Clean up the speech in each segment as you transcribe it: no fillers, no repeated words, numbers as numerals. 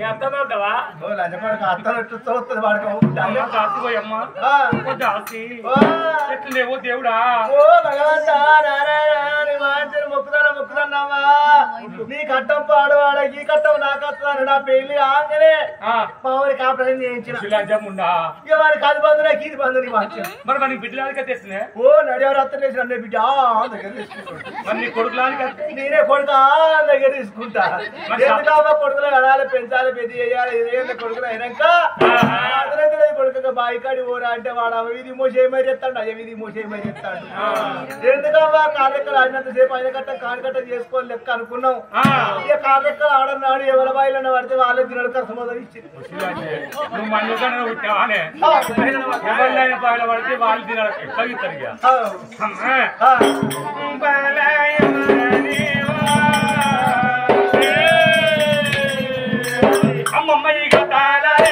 అత్తనవుతావా లంచపడక అత్తనట్టు చూస్తుంది వాడుకోము దాసిపోయమ్మా దాసి ఎట్లేవో దేవుడా ఓ భగవంతా నారాయణ వాంచని మొక్కుదన్నావా నీ కట్టం పాడవాడ ఈ కట్టం నా కట్టాను నా పెళ్లి ఆంగనే మామూలు కాపురం చేయించిన ఉండా ఇక వాడికి అది బంధు నాకు ఇది బంధు నీ వాంచ మరి మనకి బిడ్డలానికే తెచ్చినే ఓ నడివారు అత్త చేసిన అన్నీ బిడ్డ దగ్గర తీసుకుంటా మరి నీ కొడుకులానికి నేనే కొడుకా దగ్గర తీసుకుంటా ఎందుకమ్మా కొడుకులు కడాలి పెంచాలి పెద్ద చేయాలి ఇదేళ్ళ కొడుకులు అయినాక అదనైతే కొడుకు బాయికాడి పోరా అంటే వాడు వీధి మోసేమై చెప్తాడు అయ్యా వీధి మోసేమై చెప్తాడు ఎందుకమ్మా కాళ్ళెక్కలు ఆడినంతసేపు ఆయన కట్ట కాని కట్ట చేసుకోవాలి లెక్క అనుకున్నాం ఇక కాళ్ళెక్కలు ఆడన్నాడు ఎవరి బాయిలన్న పడితే వాళ్ళే తినడు కసమోదని ఇచ్చింది నువ్వు మన్నుగానే ఉంటావానే ఎవరిలైన బాయిల పడితే వాళ్ళు తినాలి ఎక్కగిస్తారు అమ్మమ్మ ఈ గతాలే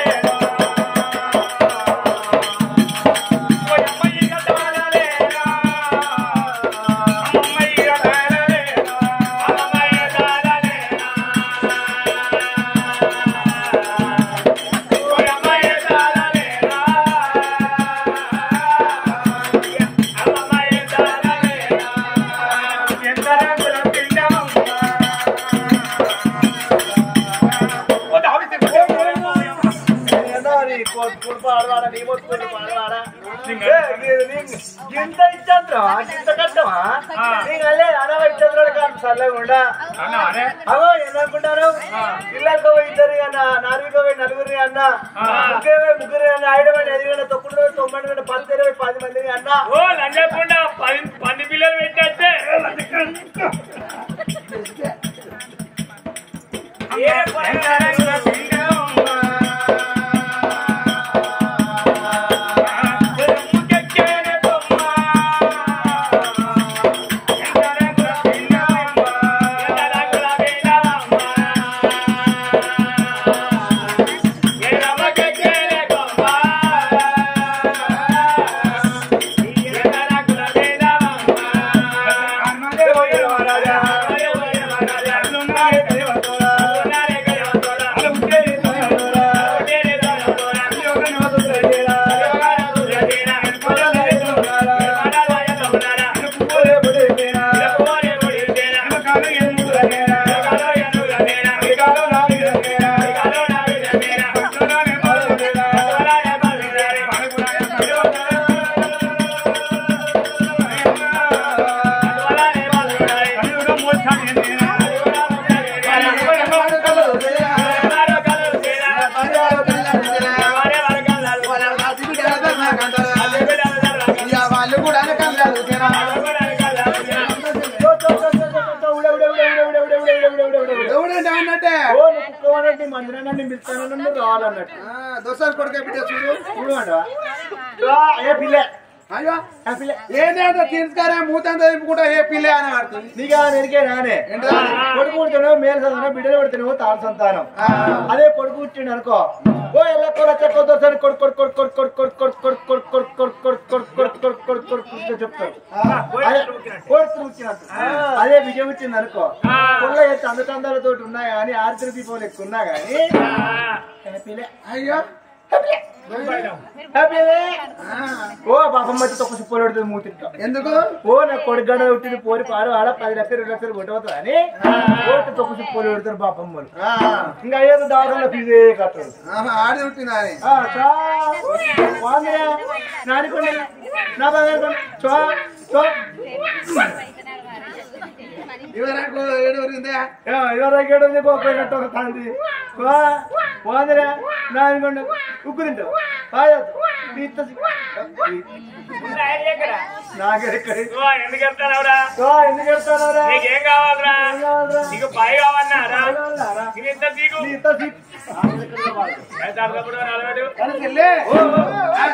గింత ఇచ్చా గింత కట్టమా చల్లకుండా అవో ఏమనుకుంటారు పిల్లలతో ఇద్దరు నాలుగుతో నలుగురిని అన్న ముగ్గురు అన్న 5 తొక్కుడు 9 10 20 10 మందిని అన్న లంచకుండా 10 పిల్లలు పెట్టేస్తే మందిరాన్ని పిలుస్తానన్ను రావాలన్నట్టు దోసారి కొడుక బిడ్డ చూడు ఏ పిల్ల అయ్యో ఏంటంటే తీసుకారా మూతంతా తిప్పుకుంటా ఏ పిల్ల అని ఆడుతుంది నీకు నెరికే నానే కొడుకు పుట్టినో మేలు సంతానం బిడ్డలు పడుతున్నావో తాను సంతానం అదే కొడుకు పుట్టిండు అనుకో ఓ ఎలా కొర చెక్కదోసారి కొడుకు కొడుకు కొడుకు కొడుకు కొడుకు కొడుకు కొడుకు కొడుకు కొడుకు కొడుకు కొడుకు కొడుకు కొడుకు కొడుకు చెప్తాడు కొడుకు పుట్టినట్టు అదే విజయం వచ్చింది అనుకో కొల్ల ఎత్తు అందకందాలతో ఉన్నాయి కానీ ఆర్తిని దీపాలు ఎక్కువ ఉన్నా కానీ అయ్యో ఓ పాపం మధ్య తొక్క సుప్పలు పడుతుంది మూతింటా ఎందుకు ఓ నా కొడుకు గడ ఉట్టింది పోరి పాడు ఆడ 10 లక్షలు 2 లక్షలు కొట్టవుతుంది అని ఓటు తొక్క సుప్పలు పెడతారు పాపమ్మలు ఇంకా అయ్యేది దారుల్లో ఫీజే కట్టదు ఆడి ఉట్టిందా నానికొండ నా బాగా చో చో పోయినట్టు ఒక తండ్రి పోదరా నానికొండ ఉక్కు తింటావు ఎందుకు వెళ్తానవరా నీకేం కావాలరా నీకు పై కావాలన్నారా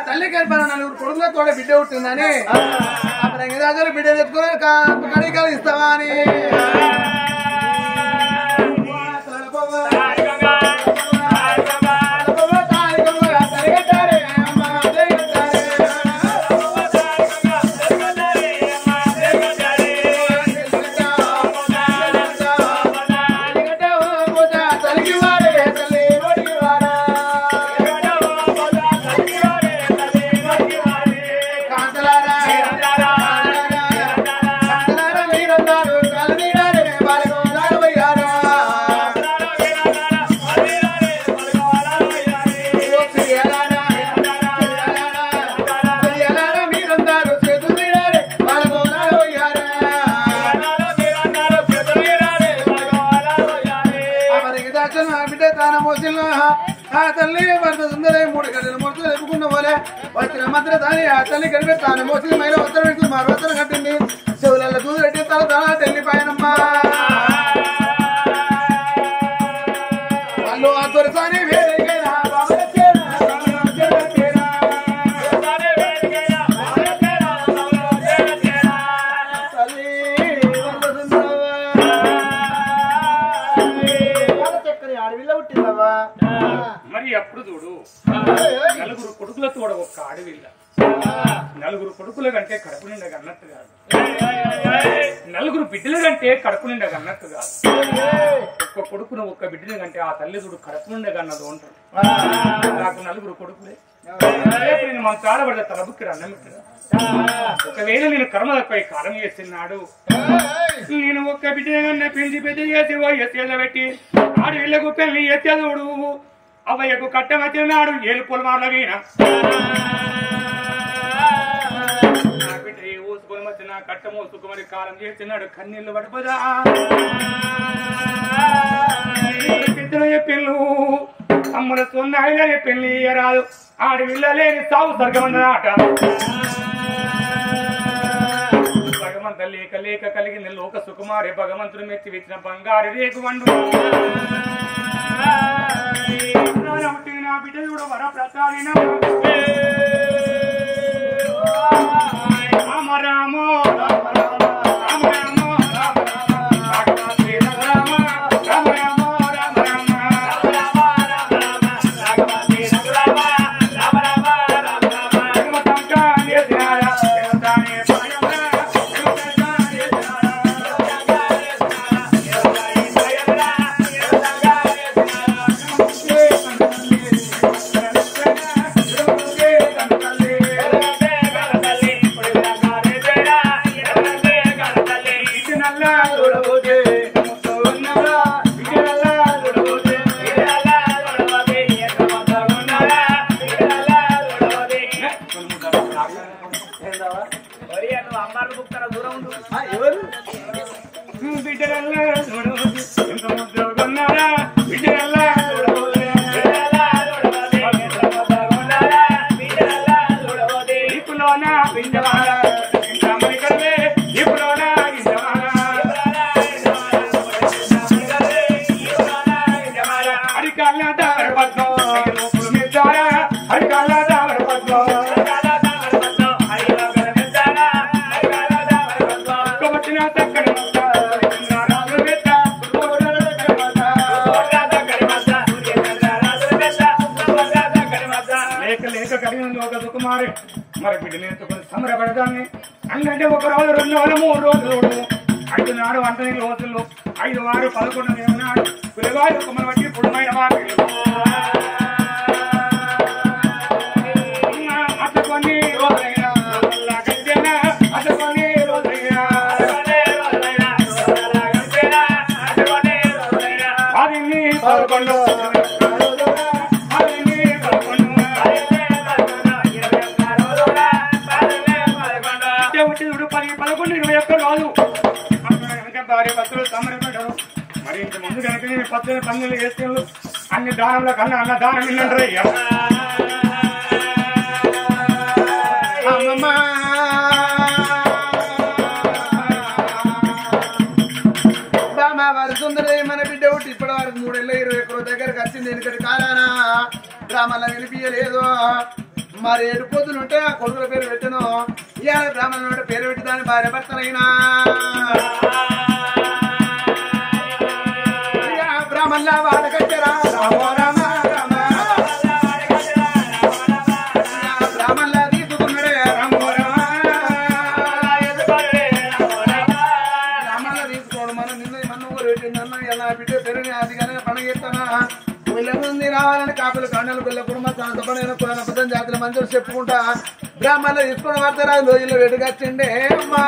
తల్లి కలిపిన 4 కొడుకులతో బిడ్డ ఉంటుందని బిడ్డ తెచ్చుకొని కడికాలు ఇస్తావా అని తాను మోసిల్లా ఆ తల్లి భర్త సుందరే 3 గంటలు మొత్తం ఎప్పుకున్న పోలే వచ్చిన మాత్రం దాని ఆ తల్లి కనిపెట్టి తాను మోసి మైలో వస్త్రం పెడుతూ మా వస్త్రం కట్టింది చెవులలో దూదు పెట్టి తల తెల్లిపాయనమ్మా వాళ్ళు ఆ దొరసాని వేరేగా మరి అప్పుడు చూడు నలుగురు కొడుకులతో ఒక్క ఆడవిల్ల నలుగురు కొడుకుల కంటే కడుపు నిండా అన్నట్టు కాదు నలుగురు బిడ్డల కంటే కడుపు నిండా అన్నట్టు కాదు ఒక్క కొడుకును ఒక్క బిడ్డల కంటే ఆ తల్లి చూడు కడుపు నిండా అన్నది ఉంటాడు నాకు నలుగురు కొడుకులే నేను మన చాడబడ్డ తలబుక్కి అన్నమిట్టుగా ఒకవేళ నేను కర్మలపై కారం చేస్తున్నాడు నేను ఒక్క బిడ్డ పెంచి పెద్ద చేసి ఎత్తేళ్ళ పెట్టి ఆడు ఇళ్లకు పెళ్లి ఎత్తేదోడు అవ్వయ్యకు కట్టమతిన్నాడు ఏలు పొలమార్ల వీణ నా బిడ్డ ఊసుకొని వచ్చిన కట్ట మోసుకు మరి కారం చేస్తున్నాడు కన్నీళ్లు పడిపోదా పెద్దలు చెప్పిళ్ళు అమ్ముల సొన్నాయిలనే పెళ్లి రాదు ఆడి విల్లలేని సాగు స్వర్గమన్నదాట భగవంత లేక లేక కలిగిన లోక సుకుమారి భగవంతుడు మెచ్చి వచ్చిన బంగారు రేకు వండు నా బిడ్డ కూడా వర ప్రసాదిన రామ రామ రామ రామ రామ మరి బిడ్డని ఎత్తుకొని సంబరపడదాన్ని అంటే 1 రోజు 2 రోజులు 3 రోజులు 5 నాడు 20 రోజులు 5 6 11 ఏమన్నాడు పిల్లవాడు కుమ్మని బట్టి పుణ్యమైన మాటలు అతకొని రోజైనా అతకొని రోజైనా అది 11 భార్య భర్తలు సంబరపడ్డారు మరి ఇంత ముందు కనుక నేను 10 పందులు వేస్తాను అన్ని దానంలో కన్నా అన్న దానం విన్నంటారు అయ్యా వారి సుందరే మన బిడ్డ ఒకటి ఇప్పటి వరకు 3 ఏళ్ళ 20 ఎకరాల దగ్గరకు వచ్చింది ఎందుకంటే కాలానా బ్రాహ్మణుల వినిపించలేదు మరి 7 పొద్దులు ఉంటే ఆ కొడుకుల పేరు పెట్టను ఇవాళ బ్రాహ్మణుల పేరు పెట్టి దాని భార్య భర్తలైనా బ్రాహ్మణుల వాడకచ్చరా రామో రామ రామ బ్రాహ్మణుల తీసుకున్నాడే రామో రామ బ్రాహ్మణుల తీసుకోవడం మనం నిన్న మన ఊరు పెట్టిందన్న ఇలా బిడ్డ పెరిగి అది కానీ పండుగ చేస్తానా వీళ్ళముంది రావాలని కాపులు కాండలు పిల్ల కుటుంబ సంతపడైన కుల నపదం జాతుల మంచులు చెప్పుకుంటా బ్రాహ్మణులు తీసుకున్న వార్తరాజు రోజుల్లో వెటుకొచ్చిండే అమ్మా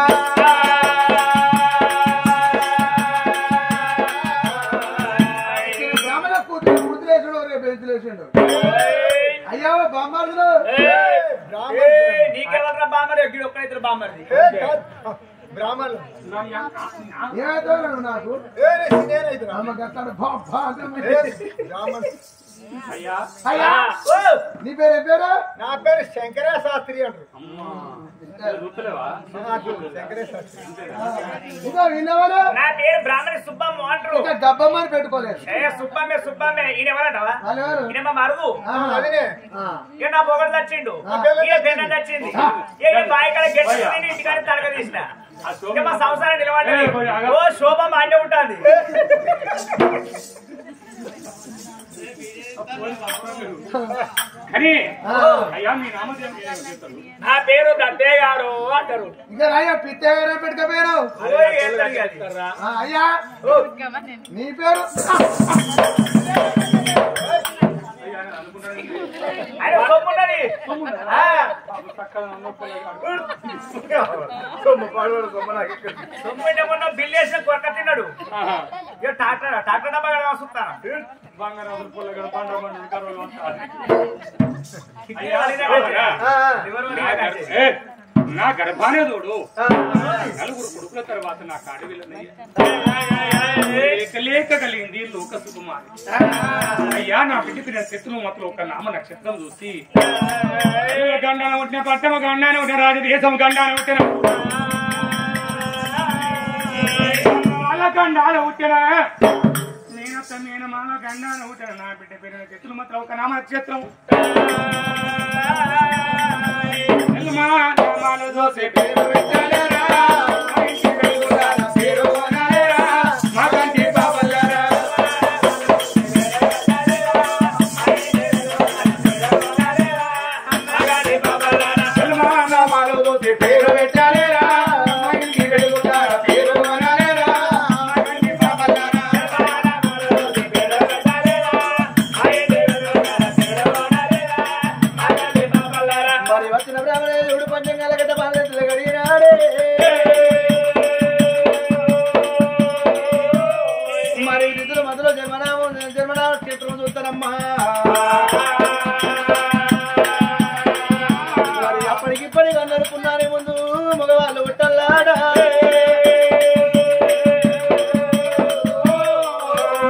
బ్రాహ్మణ కూతురు వృద్ధులేసుడు రేపు బెంచులేసిండు అయ్యా బామ్మారులు నీకెవరా బామ్మరి ఒక్కడైతే బామ్మరిది బ్రాహ్మణులు ఏదో నాకు నేనైతే బ్రాహ్మణులు. అయ్యా అయ్యా నీ పేరు ఏం పేరు? నా పేరు శంకర శాస్త్రి అంటారు. చూస్తలేవా శంకర శాస్త్రి. ఇంకా విన్నవారు నా పేరు బ్రాహ్మణి సుబ్బమ్మ అంటారు. ఇంకా గబ్బమ్మని పెట్టుకోలేదు సుబ్బమ్మే సుబ్బమ్మే ఈయన ఎవరంటావా? వాళ్ళు ఈయన మా మరుగు. అదినే ఇక నా పొగడు చచ్చిండు, ఇక పెన్న చచ్చింది, ఇక బాయికాడ గెలిచి ఇంటికాడ తలక తీసిన. ఇక మా సంసారం నిలబడి ఓ శోభమ్మ అంటే ఉంటుంది. కానీ అయ్యా మీ నామధేయం చెప్తారు. నా పేరు దత్తే గారు అంటారు. ఇంకా రాయ పిత్తగారు పెట్టుకోపోయారు అయ్యా నీ పేరు ఆయన సొమ్మున్నది. సొమ్ము మొన్న బిల్లు వేసిన కొరక తిన్నాడు. ఇక టాక్టర్ డబ్బా వస్తాను. బంగారం పొల్లగడ పండ్ర పండు కరువులు నా గర్భానే తోడు నలుగురు కొడుకుల తర్వాత నా కాడవిల్లనయ్య లేక కలిగింది లోక సుకుమారి. అయ్యా నా బిడ్డకి నేను శత్రువు మాత్రం ఒక నామ నక్షత్రం చూసి గండాన ఉంటిన పట్టమ గండాన ఉంటిన రాజదేశం గండాన ఉంటిన గండాల ఉంటిన నేను మామ గండాన ఉంటిన నా బిడ్డ పేరు శత్రువు మాత్రం ఒక నామ నక్షత్రం. దోసే పేరు పెట్టలేరా పేరు మా కంటి బాబల్లరా దోసే పేరు పెట్టలేరా ఇంటి వెలుగుతార పేరు అనలేరా మా కంటి బాబల్లరా మరి వచ్చిన బ్రాహ్మణుడు పంచం కలగట బాధ్యతలు గడిగినాడే. మరి నిధుల మధ్యలో జన్మనామ క్షేత్రం చూస్తారమ్మా. మరి అప్పటికిప్పటికి అందరుకున్నారే ముందు మగవాళ్ళు ఉట్టల్లాడా.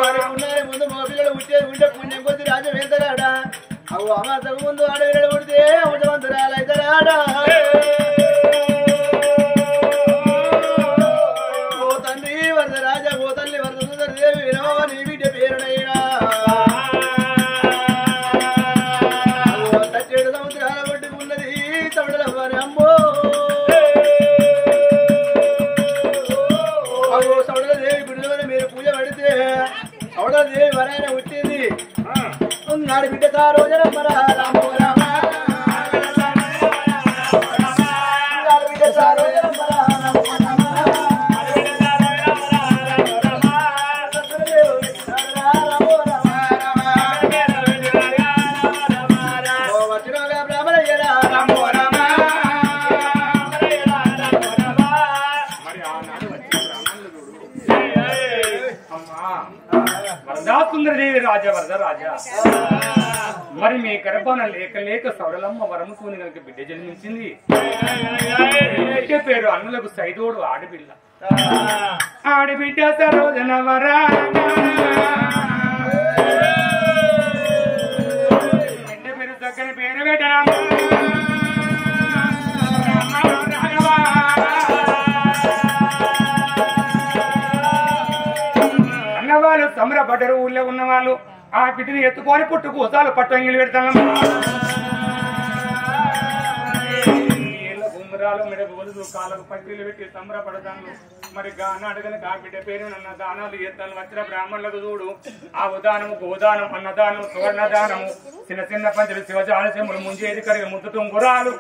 మరి ఉన్నారే ముందు మగ పిల్లలు ఉట్టేది ఉంటే పుణ్యం కొద్ది రాజ్యం వెళ్తారాడా. అవు అమాసకు ముందు ఆడవిల్లలు పుడితే అమృతవంతురాలైతారాడా. ఓ తండ్రి వరద రాజా, ఓ తల్లి వరద సుందరదేవి వినవ నీ బిడ్డ పేరునైనా. తచ్చేడు సముద్రాల ఒడ్డుకున్నది తమిళ అమ్మో. అవు సౌడలదేవి గుడిలో మీరు పూజ పడితే సౌడలదేవి వరైన పుట్టింది. నాడు బిడ్డ కారో జనమరా రామో రామ. నాడు బిడ్డ కారో జనమరా రామో రామ. రామో రామ ఓ వచ్చినోగా బ్రాహ్మణయ్యరా రామో రామ. మరి ఆనాడు వచ్చిన బ్రాహ్మణులు అమ్మా వరదా సుందరదేవి రాజా వరద రాజా. మరి మీ గర్భాన లేక లేక సౌడలమ్మ వరముతోని కనుక బిడ్డ జన్మించింది. బిడ్డ పేరు అన్నులకు సైదోడు ఆడబిడ్డ. ఆడబిడ్డ సరోజన వరా బిడ్డ పేరు చక్కని పేరు పెట్టరా అన్నవాళ్ళు సంబరపడ్డరు. ఊళ్ళో ఉన్న వాళ్ళు ఆ బిడ్డని ఎత్తుకొని పుట్టు కూసాలు పట్టంగిలు పెడతాం. గుమ్మరాలు మెడ గొలుసు కాళ్ళకు పట్టీలు పెట్టి సంబరపడతాను. మరి గాన అడగని ఆ బిడ్డ పేరు నన్న దానాలు ఎత్తాను. వచ్చిన బ్రాహ్మణులకు చూడు ఆ ఉదానము గోదానం అన్నదానం సువర్ణదానము చిన్న చిన్న పంచులు శివజాలస్యములు ముంజేది కరిగి ముద్దుతూ గురాలు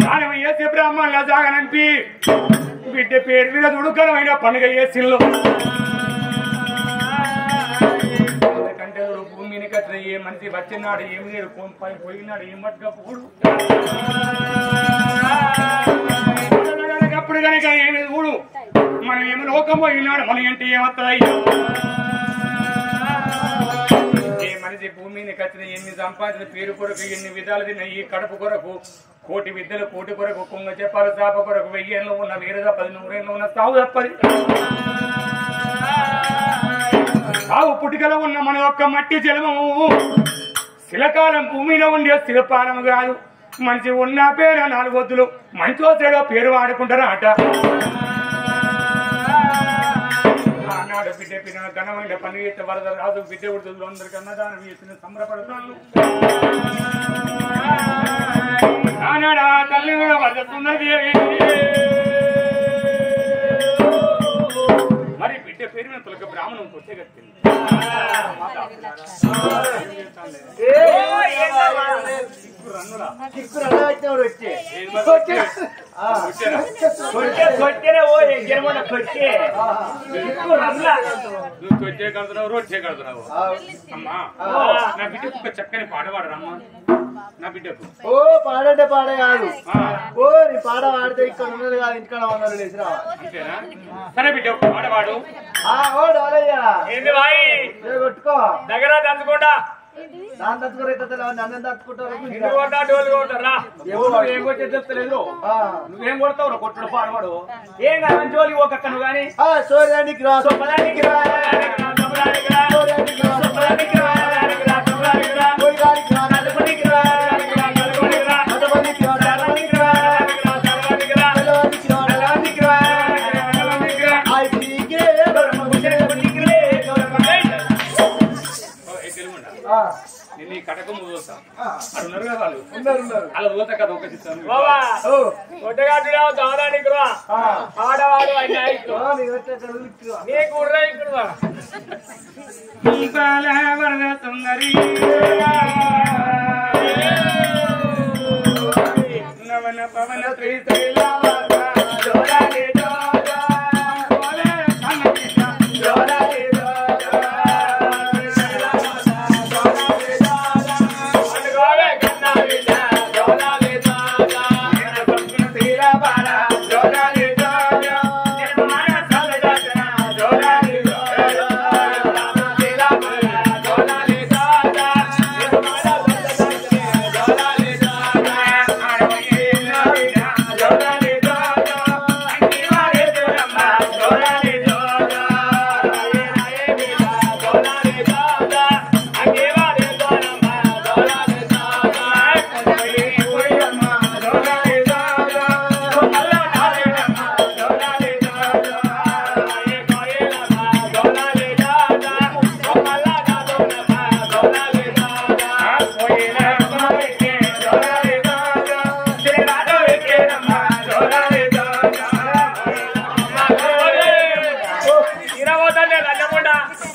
దానం వేసే బ్రాహ్మణుల జాగనంపి బిడ్డ పేరు మీద దుడుకరమైన పండుగ చేసిల్లు. ఎందుకంటే భూమిని కట్టిన ఏ మనిషి వచ్చినాడు ఏమి లేదు, పోయినాడు ఏం మట్టుగా పోడు. అప్పుడు కనుక ఏమి చూడు మనం ఏమి లోకం పోయినాడు మన ఏంటి ఏమవుతాయి. ఏ మనిషి భూమిని కట్టిన ఎన్ని సంపాదించిన పేరు కొరకు ఎన్ని విధాలు తిన్న ఈ కడుపు కొరకు కోటి విద్యలు కోటి కొరకు కుంగ చెప్పాలి చాప కొరకు 1000 ఏళ్ళు ఉన్న వీరద 10 100 ఉన్న సాగు తప్పది సాగు పుట్టుకలో ఉన్న మన యొక్క మట్టి జలము శిలకాలం భూమిలో ఉండే శిలపాలము కాదు మంచి ఉన్న పేరు 4 వద్దులు మంచో చెడో పేరు వాడుకుంటారా అట ఆనాడు బిడ్డ పిన్న ఘనమైన పని చేస్తే వరద రాదు బిడ్డ ఉడుతులు అందరికన్నా దానం చేసిన సంబరపడతాను ఆనాడు ఆ తల్లి కూడా వరదతున్నది మరి బిడ్డ పేరున తొలక బ్రాహ్మణం కొట్టే కట్టింది కొట్టే కడుతున్నావు రొట్టె కడుతున్నావు అమ్మా నా బిడ్డకు ఒక చక్కని పాట పాడరమ్మా నా బిడ్డకు ఓ పాడంటే పాడ కాదు ఓ నీ పాట పాడితే ఇక్కడ ఉన్నది కాదు ఇంటికాడ ఉన్నారు లేచి రావాలి అంతేనా సరే బిడ్డ పాట పాడు ఓ డోలయ్యా ఏంది బాయ్ కొట్టుకో దగ్గర దంచుకోండా దాన్ని తట్టుకోరైతే నన్ను తట్టుకుంటారు డోలు కొట్టరా ఏం కొట్టే చెప్తలేదు నువ్వేం కొడతావు కొట్టుడు పాడవాడు ఏం కాదు జోలి ఓకక్క నువ్వు గాని సూర్యానికి రా సొప్పదానికి రా సొప్పదానికి రా సూర్యానికి రా సొప్పదానికి రా సొప్పదానికి రా సూర్యానికి రా నలుగురికి రా నలుగురికి రా నలుగురికి రా నలుగురికి రా నలుగురికి రా నలుగురికి రా నలుగురికి రా నలుగురికి రా ఐటీకే నిన్ను ఈ కటకం చూస్తా అది ఉన్నారు కదా వాళ్ళు ఉన్నారు అలా చూస్తా కదా ఒక చిత్తాను బాబా ఒట్టగాడురావు దాదానికి రా ఆడవాడు ఆయన నీకు ఉర్రా ఇక్కడ వరద సుందరి నవన పవన శ్రీశైల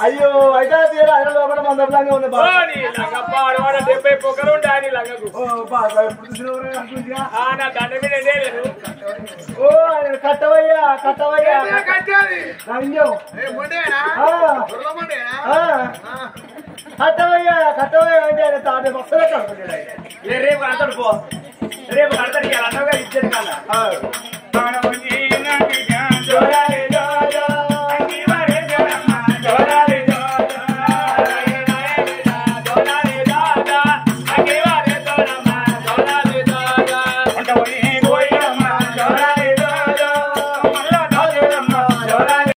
అయ్యో అయితే ఆయన లోపల మందరంగా ఉంది ఆడవాడ 70 పొగలు ఉంటాయి నీ లంగకు నా దండ మీద లేదు ఓ ఆయన కట్టవయ్యా కట్టవయ్యా రంగం కట్టవయ్యా కట్టవయ్యా అంటే ఆయన తాట వస్తలే కడుతున్నాడు రేపు కడతాడు పో రేపు కడతాడు అన్నగా ఇచ్చేది కదా